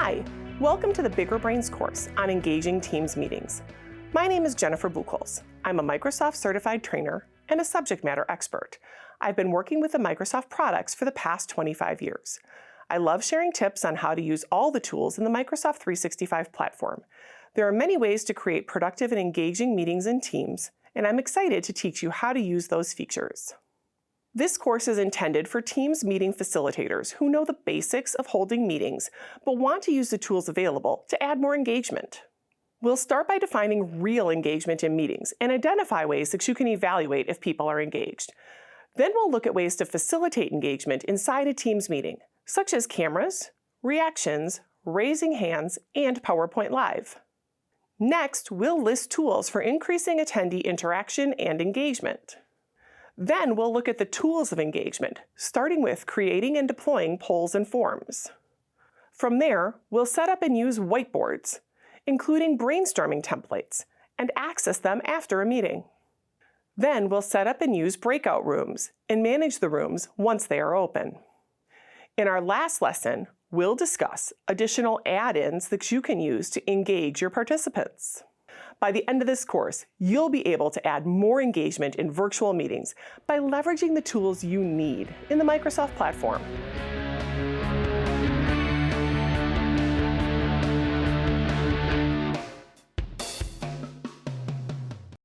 Hi, welcome to the Bigger Brains course on engaging Teams meetings. My name is Jennifer Bucholz. I'm a Microsoft certified trainer and a subject matter expert. I've been working with the Microsoft products for the past 25 years. I love sharing tips on how to use all the tools in the Microsoft 365 platform. There are many ways to create productive and engaging meetings in Teams, and I'm excited to teach you how to use those features. This course is intended for Teams meeting facilitators who know the basics of holding meetings, but want to use the tools available to add more engagement. We'll start by defining real engagement in meetings and identify ways that you can evaluate if people are engaged. Then we'll look at ways to facilitate engagement inside a Teams meeting, such as cameras, reactions, raising hands, and PowerPoint Live. Next, we'll list tools for increasing attendee interaction and engagement. Then we'll look at the tools of engagement, starting with creating and deploying polls and forms. From there, we'll set up and use whiteboards, including brainstorming templates, and access them after a meeting. Then we'll set up and use breakout rooms and manage the rooms once they are open. In our last lesson, we'll discuss additional add-ins that you can use to engage your participants. By the end of this course, you'll be able to add more engagement in virtual meetings by leveraging the tools you need in the Microsoft platform.